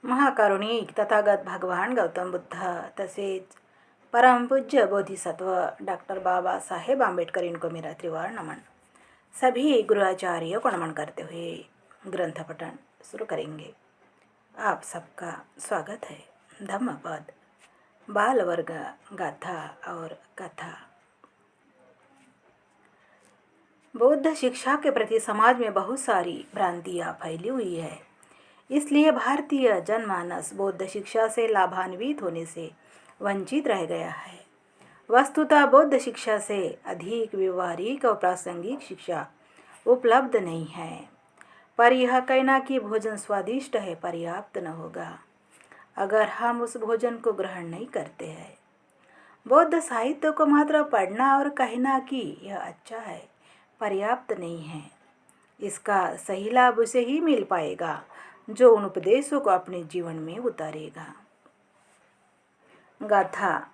महाकारुणिक तथागत भगवान गौतम बुद्ध तसेच परमपूज्य बोधिसत्व डॉक्टर बाबा साहेब आम्बेडकर इनको मेरा त्रिवार नमन। सभी गुरुआचार्यों को नमन करते हुए ग्रंथ पठन शुरू करेंगे। आप सबका स्वागत है। धम्मपद बाल वर्ग गाथा और कथा। बौद्ध शिक्षा के प्रति समाज में बहुत सारी भ्रांतियाँ फैली हुई है। इसलिए भारतीय जनमानस बौद्ध शिक्षा से लाभान्वित होने से वंचित रह गया है। वस्तुतः बौद्ध शिक्षा से अधिक व्यवहारिक और प्रासंगिक शिक्षा उपलब्ध नहीं है, पर यह कहना कि भोजन स्वादिष्ट है पर्याप्त न होगा अगर हम उस भोजन को ग्रहण नहीं करते हैं। बौद्ध साहित्य को मात्र पढ़ना और कहना कि यह अच्छा है पर्याप्त नहीं है। इसका सही लाभ उसे ही मिल पाएगा जो उन उपदेशों को अपने जीवन में उतारेगा। गाथा।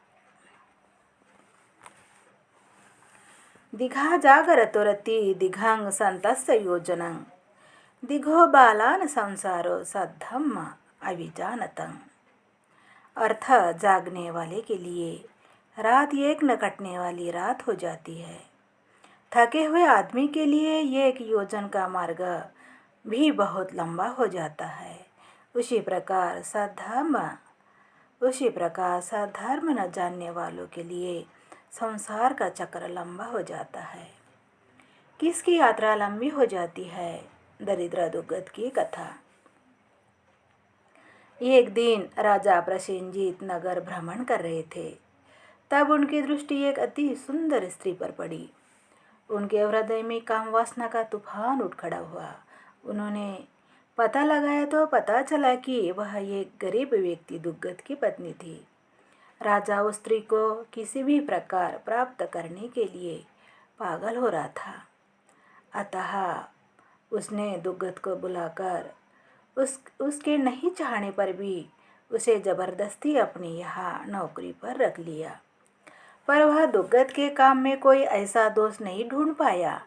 दिघा जागरतो रति दिघांग संतस्य योजनं दिघो बालान संसारो सद्धम्म अभिजानतं। अर्थ, जागने वाले के लिए रात एक न कटने वाली रात हो जाती है। थके हुए आदमी के लिए एक योजन का मार्ग भी बहुत लंबा हो जाता है। उसी प्रकार सद्धर्म न जानने वालों के लिए संसार का चक्र लंबा हो जाता है। किसकी यात्रा लंबी हो जाती है? दरिद्र दुर्गत की कथा। एक दिन राजा प्रसेनजीत नगर भ्रमण कर रहे थे। तब उनकी दृष्टि एक अति सुंदर स्त्री पर पड़ी। उनके हृदय में काम वासना का तूफान उठ खड़ा हुआ। उन्होंने पता लगाया तो पता चला कि वह एक गरीब व्यक्ति दुर्गत की पत्नी थी। राजा उस स्त्री को किसी भी प्रकार प्राप्त करने के लिए पागल हो रहा था। अतः उसने दुर्गत को बुलाकर उसके नहीं चाहने पर भी उसे जबरदस्ती अपनी यहाँ नौकरी पर रख लिया। पर वह दुर्गत के काम में कोई ऐसा दोष नहीं ढूंढ पाया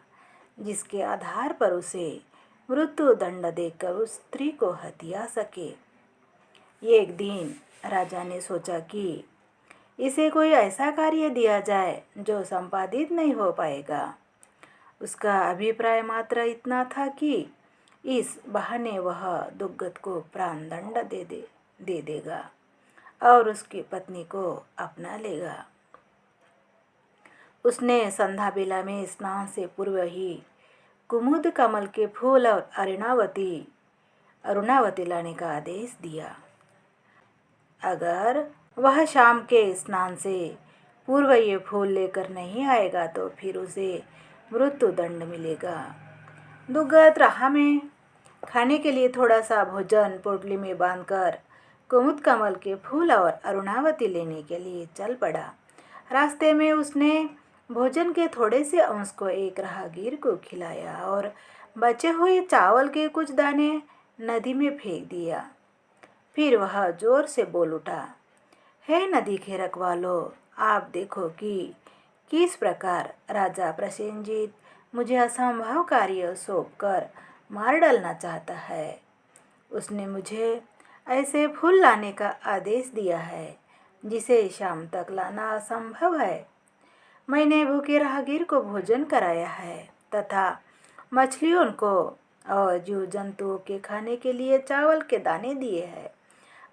जिसके आधार पर उसे मृत्यु दंड देकर उस स्त्री को हत्या सके। एक दिन राजा ने सोचा कि इसे कोई ऐसा कार्य दिया जाए जो संपादित नहीं हो पाएगा। उसका अभिप्राय मात्र इतना था कि इस बहाने वह दुर्गत को प्राणदंड दे देगा और उसकी पत्नी को अपना लेगा। उसने संध्या बेला में स्नान से पूर्व ही कुमुद कमल के फूल और अरुणावती लाने का आदेश दिया। अगर वह शाम के स्नान से पूर्व ये फूल लेकर नहीं आएगा तो फिर उसे मृत्यु दंड मिलेगा। दुर्गत राह में खाने के लिए थोड़ा सा भोजन पोटली में बांधकर कुमुद कमल के फूल और अरुणावती लेने के लिए चल पड़ा। रास्ते में उसने भोजन के थोड़े से अंश को एक राहगीर को खिलाया और बचे हुए चावल के कुछ दाने नदी में फेंक दिया। फिर वह जोर से बोल उठा, हे नदी के रखवालों, आप देखो कि किस प्रकार राजा प्रसेनजीत मुझे असंभव कार्य सौंपकर मार डालना चाहता है। उसने मुझे ऐसे फूल लाने का आदेश दिया है जिसे शाम तक लाना असंभव है। मैंने भूखे राहगीर को भोजन कराया है तथा मछलियों को और जीव जंतुओं के खाने के लिए चावल के दाने दिए हैं।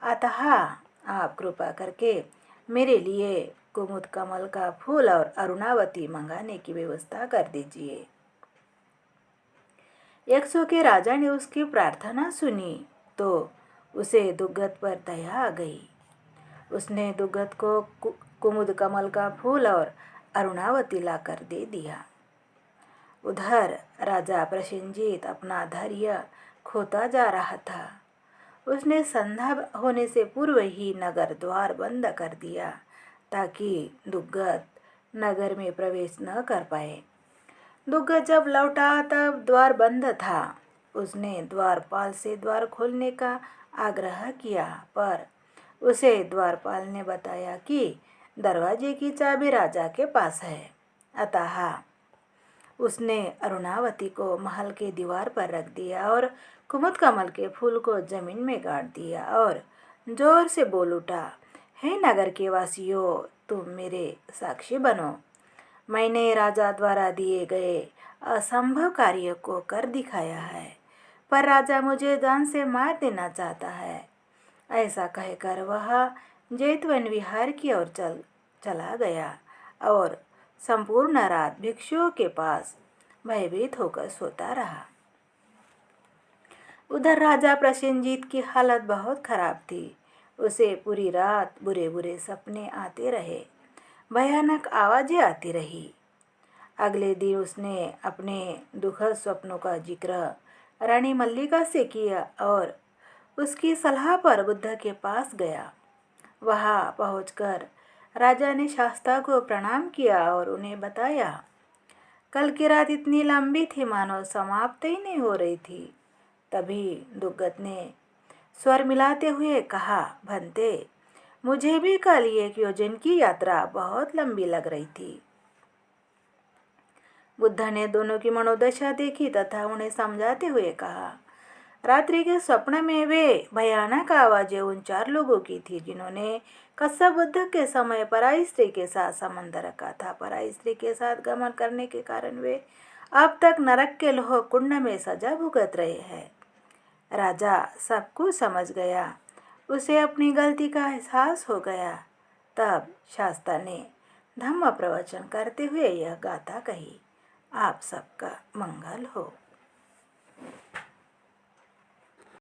अतः आप कृपा करके मेरे लिए कुमुद कमल का फूल और अरुणावती मंगाने की व्यवस्था कर दीजिए। यक्षों के राजा ने उसकी प्रार्थना सुनी तो उसे दुर्गत पर दया आ गई। उसने दुर्गत को कुमुद कमल का फूल और अरुणावती लाकर दे दिया। उधर राजा प्रसेनजीत अपना धैर्य खोता जा रहा था। उसने संध्या होने से पूर्व ही नगर द्वार बंद कर दिया ताकि दुर्गत नगर में प्रवेश न कर पाए। दुर्गत जब लौटा तब द्वार बंद था। उसने द्वारपाल से द्वार खोलने का आग्रह किया, पर उसे द्वारपाल ने बताया कि दरवाजे की चाबी राजा के पास है। अतः उसने अरुणावती को महल के दीवार पर रख दिया और कुमुद कमल के फूल को जमीन में गाड़ दिया और जोर से बोल उठा, हे नगर के वासियों, तुम मेरे साक्षी बनो। मैंने राजा द्वारा दिए गए असंभव कार्य को कर दिखाया है, पर राजा मुझे जान से मार देना चाहता है। ऐसा कहकर वह जैतवन विहार की ओर चला गया और संपूर्ण रात भिक्षुओं के पास भयभीत होकर सोता रहा। उधर राजा प्रसेनजीत की हालत बहुत खराब थी। उसे पूरी रात बुरे बुरे सपने आते रहे, भयानक आवाज़ें आती रही। अगले दिन उसने अपने दुखद स्वप्नों का जिक्र रानी मल्लिका से किया और उसकी सलाह पर बुद्ध के पास गया। वहां पहुंचकर राजा ने शास्ता को प्रणाम किया और उन्हें बताया, कल की रात इतनी लंबी थी मानो समाप्त ही नहीं हो रही थी। तभी दुग्गत ने स्वर मिलाते हुए कहा, भंते, मुझे भी कल 1 योजन की यात्रा बहुत लंबी लग रही थी। बुद्ध ने दोनों की मनोदशा देखी तथा उन्हें समझाते हुए कहा, रात्रि के स्वप्न में वे भयानक आवाजें उन 4 लोगों की थी जिन्होंने कश्यप बुद्ध के समय पराई स्त्री के साथ संबंध रखा था। पराई स्त्री के साथ गमन करने के कारण वे अब तक नरक के लोह कुंड में सजा भुगत रहे हैं। राजा सब कुछ समझ गया। उसे अपनी गलती का एहसास हो गया। तब शास्ता ने धम्म प्रवचन करते हुए यह गाथा कही, आप सबका मंगल हो।